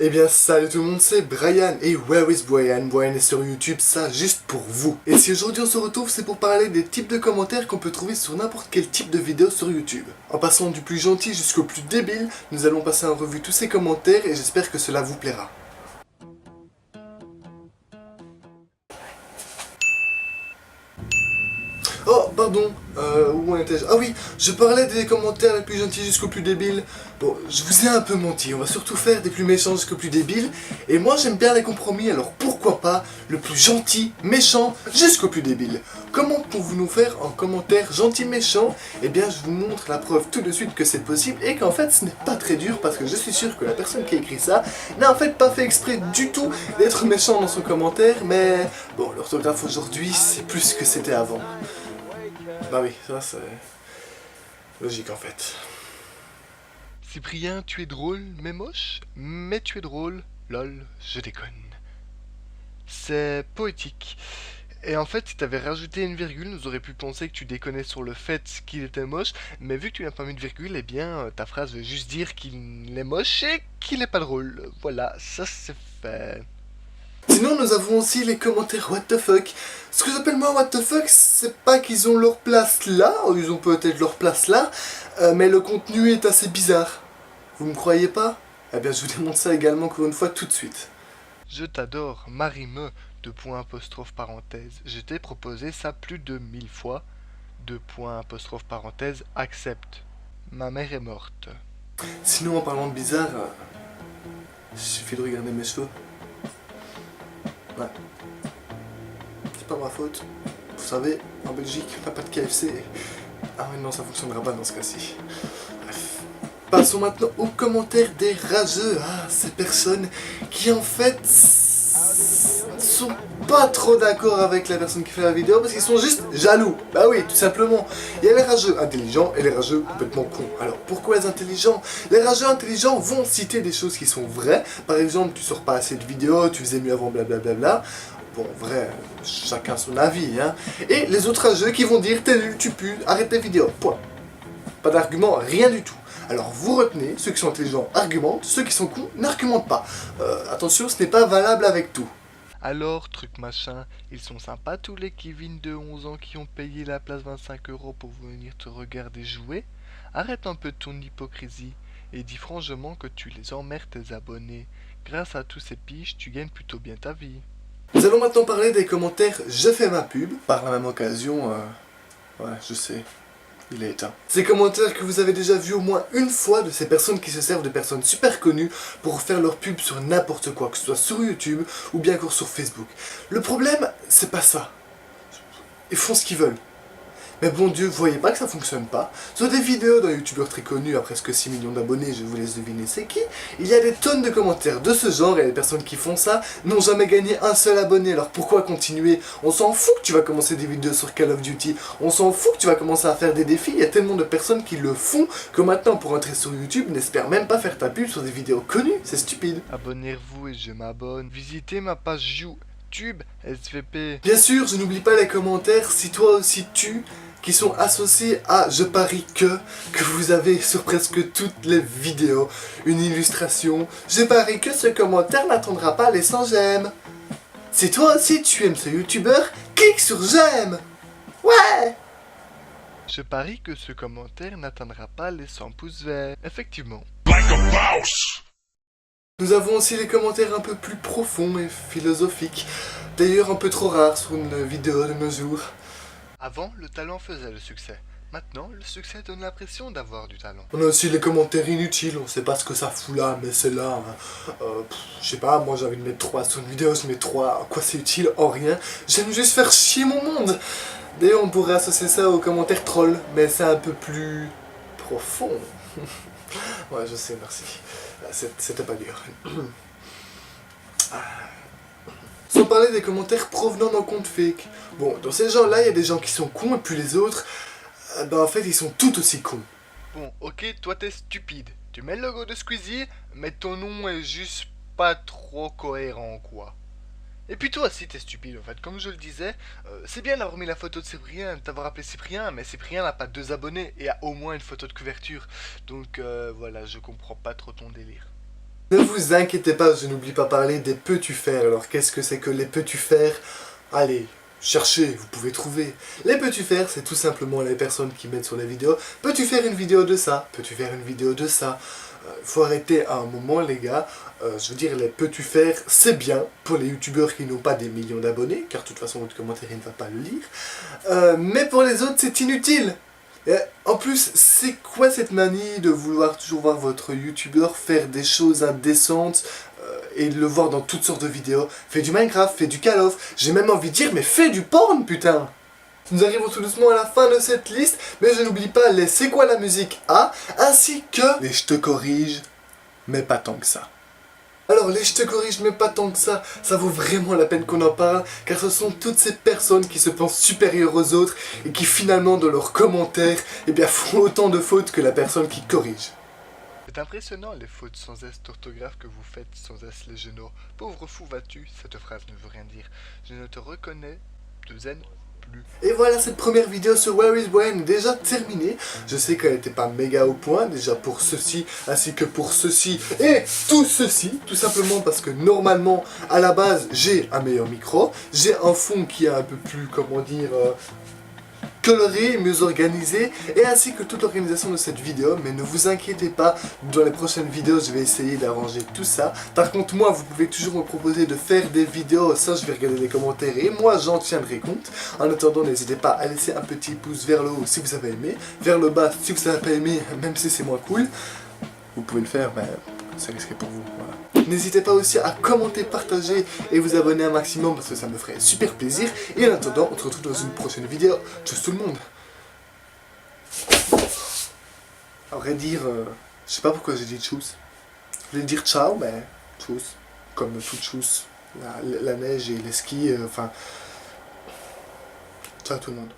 Eh bien salut tout le monde, c'est Brian et Where is Brian? Brian est sur YouTube, ça juste pour vous. Et si aujourd'hui on se retrouve, c'est pour parler des types de commentaires qu'on peut trouver sur n'importe quel type de vidéo sur YouTube. En passant du plus gentil jusqu'au plus débile, nous allons passer en revue tous ces commentaires et j'espère que cela vous plaira. Oh, pardon, où en étais-je? Ah oui, je parlais des commentaires les plus gentils jusqu'aux plus débiles. Bon, je vous ai un peu menti, on va surtout faire des plus méchants jusqu'aux plus débiles. Et moi j'aime bien les compromis, alors pourquoi pas le plus gentil, méchant, jusqu'au plus débile. Comment pouvons-vous nous faire en commentaire gentil, méchant? Eh bien je vous montre la preuve tout de suite que c'est possible et qu'en fait ce n'est pas très dur parce que je suis sûr que la personne qui a écrit ça n'a en fait pas fait exprès du tout d'être méchant dans son commentaire. Mais bon, l'orthographe aujourd'hui c'est plus que c'était avant. Bah oui, ça c'est logique en fait. Cyprien, tu es drôle, mais moche, mais tu es drôle, lol, je déconne. C'est poétique. Et en fait, si t'avais rajouté une virgule, nous aurions pu penser que tu déconnais sur le fait qu'il était moche, mais vu que tu n'as pas mis de virgule, eh bien, ta phrase veut juste dire qu'il est moche et qu'il est pas drôle. Voilà, ça c'est fait. Sinon, nous avons aussi les commentaires what the fuck. Ce que j'appelle moi what the fuck, c'est pas qu'ils ont leur place là, ils ont peut-être leur place là, mais le contenu est assez bizarre. Vous me croyez pas? Eh bien, je vous démontre ça également encore une fois tout de suite. Je t'adore, Marie-me, deux points apostrophe parenthèse. Je t'ai proposé ça plus de 1000 fois. Deux points apostrophe parenthèse, accepte. Ma mère est morte. Sinon, en parlant de bizarre, il suffit de regarder mes cheveux. Ouais. C'est pas ma faute. Vous savez, en Belgique, on n'a pas de KFC. Ah ouais, non, ça fonctionnera pas dans ce cas-ci. Bref. Passons maintenant aux commentaires des rageux. Ah, ces personnes qui en fait sont pas trop d'accord avec la personne qui fait la vidéo parce qu'ils sont juste jaloux. Bah oui, tout simplement. Il y a les rageux intelligents et les rageux complètement cons. Alors pourquoi les intelligents? Les rageux intelligents vont citer des choses qui sont vraies. Par exemple, tu sors pas assez de vidéos, tu faisais mieux avant, blablabla. Bon, vrai, chacun son avis, hein. Et les autres rageux qui vont dire t'es nul, tu pues, arrête tes vidéos. Point. Pas d'argument, rien du tout. Alors vous retenez, ceux qui sont intelligents argumentent, ceux qui sont cons n'argumentent pas. Attention, ce n'est pas valable avec tout. Alors, truc machin, ils sont sympas tous les Kevin de 11 ans qui ont payé la place 25 € pour venir te regarder jouer? Arrête un peu ton hypocrisie et dis franchement que tu les emmerdes tes abonnés. Grâce à tous ces piges, tu gagnes plutôt bien ta vie. Nous allons maintenant parler des commentaires je fais ma pub. Par la même occasion, ouais, je sais, il est éteint. Ces commentaires que vous avez déjà vus au moins une fois de ces personnes qui se servent de personnes super connues pour faire leur pub sur n'importe quoi, que ce soit sur YouTube ou bien encore sur Facebook. Le problème, c'est pas ça. Ils font ce qu'ils veulent. Mais bon Dieu, vous voyez pas que ça fonctionne pas? Sur des vidéos d'un youtubeur très connu à presque 6 millions d'abonnés, je vous laisse deviner c'est qui, il y a des tonnes de commentaires de ce genre et les personnes qui font ça n'ont jamais gagné un seul abonné. Alors pourquoi continuer? On s'en fout que tu vas commencer des vidéos sur Call of Duty, on s'en fout que tu vas commencer à faire des défis, il y a tellement de personnes qui le font que maintenant pour entrer sur YouTube, n'espère même pas faire ta pub sur des vidéos connues, c'est stupide. Abonnez-vous et je m'abonne. Visitez ma page YouTube SVP. Bien sûr, je n'oublie pas les commentaires si toi aussi tu qui sont associés à Je parie que vous avez sur presque toutes les vidéos une illustration. Je parie que ce commentaire n'attendra pas les 100 j'aime. Si toi aussi tu aimes ce youtubeur, clique sur j'aime. Ouais. Je parie que ce commentaire n'atteindra pas les 100 pouces verts. Effectivement. Nous avons aussi les commentaires un peu plus profonds et philosophiques. D'ailleurs un peu trop rares sur une vidéo de nos jours. Avant, le talent faisait le succès. Maintenant, le succès donne l'impression d'avoir du talent. On a aussi les commentaires inutiles, on sait pas ce que ça fout là, mais c'est là. Hein. Je sais pas, moi j'ai envie de mettre 3 sur une vidéo, je mets 3, à quoi c'est utile? En rien. J'aime juste faire chier mon monde. D'ailleurs, on pourrait associer ça aux commentaires trolls, mais c'est un peu plus profond. Ouais, je sais, merci. C'était pas dur. Sans parler des commentaires provenant d'un compte fake. Bon, dans ces gens-là, il y a des gens qui sont cons, et puis les autres, en fait, ils sont tout aussi cons. Bon, ok, toi t'es stupide. Tu mets le logo de Squeezie, mais ton nom est juste pas trop cohérent, quoi. Et puis toi aussi t'es stupide en fait, comme je le disais, c'est bien d'avoir mis la photo de Cyprien, de t'avoir appelé Cyprien, mais Cyprien n'a pas 2 abonnés et a au moins une photo de couverture. Donc voilà, je comprends pas trop ton délire. Ne vous inquiétez pas, je n'oublie pas parler des peux-tu faire. Alors qu'est-ce que c'est que les peux-tu faire? Allez, cherchez, vous pouvez trouver. Les peux-tu faire, c'est tout simplement les personnes qui mettent sur les vidéos. Peux-tu faire une vidéo de ça? Peux-tu faire une vidéo de ça? Faut arrêter à un moment les gars. Je veux dire, les peux-tu faire, c'est bien pour les youtubeurs qui n'ont pas des millions d'abonnés, car de toute façon votre commentaire il ne va pas le lire. Mais pour les autres, c'est inutile. Et en plus, c'est quoi cette manie de vouloir toujours voir votre youtubeur faire des choses indécentes et de le voir dans toutes sortes de vidéos? Fais du Minecraft, fais du Call of, j'ai même envie de dire, mais fais du porn, putain! Nous arrivons tout doucement à la fin de cette liste, mais je n'oublie pas les C'est quoi la musique A, ainsi que les Je te corrige, mais pas tant que ça. Alors les Je te corrige mais pas tant que ça vaut vraiment la peine qu'on en parle, car ce sont toutes ces personnes qui se pensent supérieures aux autres et qui finalement dans leurs commentaires, eh bien font autant de fautes que la personne qui corrige. C'est impressionnant les fautes sans S d'orthographe que vous faites sans S les genoux. Pauvre fou vas-tu, cette phrase ne veut rien dire. Je ne te reconnais de zen plus. Et voilà, cette première vidéo sur Where is Brian est déjà terminée. Je sais qu'elle n'était pas méga au point, déjà pour ceci, ainsi que pour ceci, et tout ceci, tout simplement parce que normalement, à la base, j'ai un meilleur micro, j'ai un fond qui est un peu plus, comment dire, coloré, mieux organisé, et ainsi que toute l'organisation de cette vidéo, mais ne vous inquiétez pas, dans les prochaines vidéos je vais essayer d'arranger tout ça. Par contre moi vous pouvez toujours me proposer de faire des vidéos, ça je vais regarder les commentaires et moi j'en tiendrai compte. En attendant n'hésitez pas à laisser un petit pouce vers le haut si vous avez aimé, vers le bas si vous n'avez pas aimé, même si c'est moins cool. Vous pouvez le faire, mais c'est risqué pour vous, voilà. N'hésitez pas aussi à commenter, partager et vous abonner un maximum parce que ça me ferait super plaisir. Et en attendant, on se retrouve dans une prochaine vidéo. Tchuss tout le monde. À vrai dire, je sais pas pourquoi j'ai dit tchuss. Je voulais dire ciao, mais tchuss. Comme tout tchuss. La neige et les skis, enfin... ciao tout le monde.